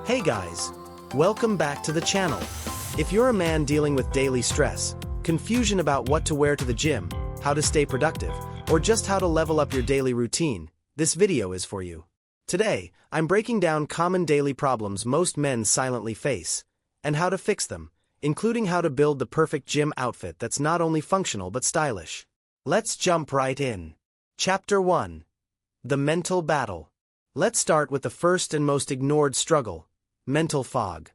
Hey guys, welcome back to the channel. If you're a man dealing with daily stress, confusion about what to wear to the gym, how to stay productive, or just how to level up your daily routine, this video is for you. Today, I'm breaking down common daily problems most men silently face, and how to fix them, including how to build the perfect gym outfit that's not only functional but stylish. Let's jump right in. Chapter 1. The Mental Battle. Let's start with the first and most ignored struggle: mental fog.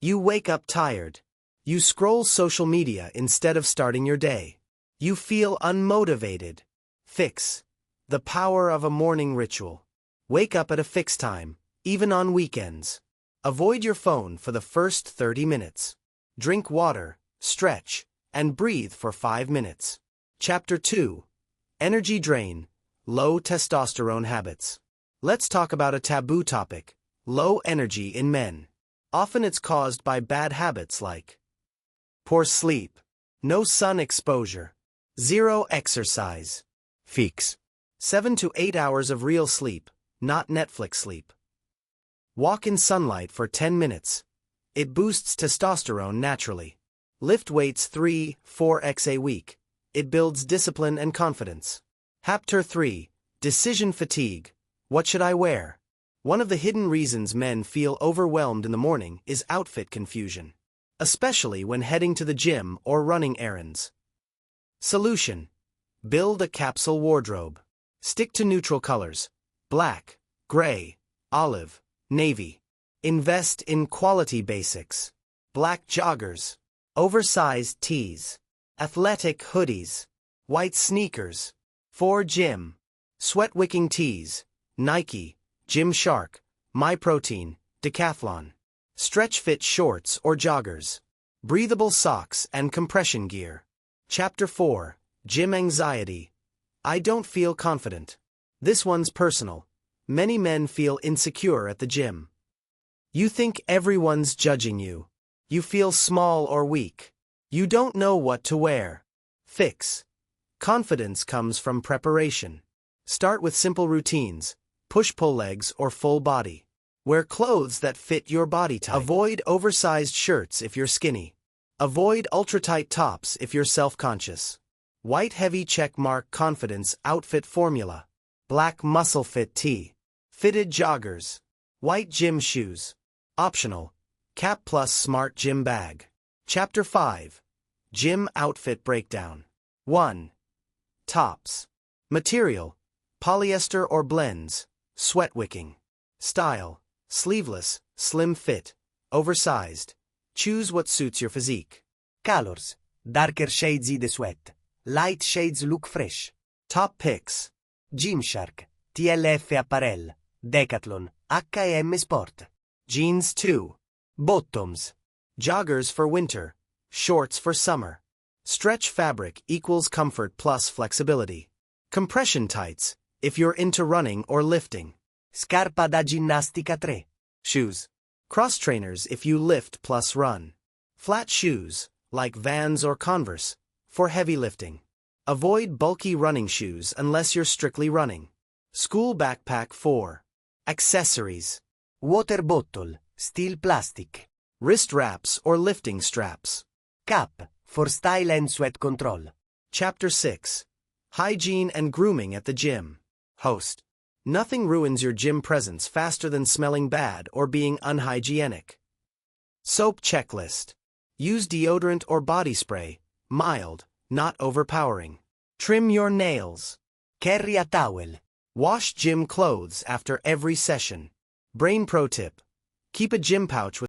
You wake up tired. You scroll social media instead of starting your day. You feel unmotivated. Fix. The power of a morning ritual. Wake up at a fixed time, even on weekends. Avoid your phone for the first 30 minutes. Drink water, stretch, and breathe for 5 minutes. Chapter 2. Energy Drain. Low Testosterone Habits. Let's talk about a taboo topic: low energy in men. Often it's caused by bad habits like poor sleep, no sun exposure, zero exercise. Fix. 7 to 8 hours of real sleep, not Netflix sleep. Walk in sunlight for 10 minutes. It boosts testosterone naturally. Lift weights 3-4x a week. It builds discipline and confidence. Chapter 3. Decision Fatigue. What should I wear? One of the hidden reasons men feel overwhelmed in the morning is outfit confusion, especially when heading to the gym or running errands. Solution: build a capsule wardrobe. Stick to neutral colors: black, gray, olive, navy. Invest in quality basics: black joggers, oversized tees, athletic hoodies, white sneakers. For gym: sweat-wicking tees, Nike, Gymshark, MyProtein, Decathlon. Stretch fit shorts or joggers. Breathable socks and compression gear. Chapter 4. Gym Anxiety. I don't feel confident. This one's personal. Many men feel insecure at the gym. You think everyone's judging you. You feel small or weak. You don't know what to wear. Fix. Confidence comes from preparation. Start with simple routines: push-pull legs or full body. Wear clothes that fit your body type. Avoid oversized shirts if you're skinny. Avoid ultra-tight tops if you're self-conscious. White heavy checkmark confidence outfit formula: black muscle fit tee, fitted joggers, white gym shoes. Optional: cap plus smart gym bag. Chapter 5. Gym Outfit Breakdown. 1. Tops. Material: polyester or blends. Sweat-wicking. Style: sleeveless, slim fit, oversized. Choose what suits your physique. Colors: darker shades de sweat, light shades look fresh. Top picks: Gymshark, TLF Apparel, Decathlon, H&M Sport. Jeans 2. Bottoms: joggers for winter, shorts for summer. Stretch fabric equals comfort plus flexibility. Compression tights if you're into running or lifting. Scarpa da ginnastica 3. Shoes: cross trainers if you lift plus run. Flat shoes, like Vans or Converse, for heavy lifting. Avoid bulky running shoes unless you're strictly running. School backpack 4. Accessories: Water bottle, steel plastic. wrist wraps or lifting straps. Cap, for style and sweat control. Chapter 6. Hygiene and Grooming at the Gym. Host: nothing ruins your gym presence faster than smelling bad or being unhygienic. Soap checklist: use deodorant or body spray, mild, not overpowering. Trim your nails. Carry a towel. Wash gym clothes after every session. Brain pro tip: keep a gym pouch with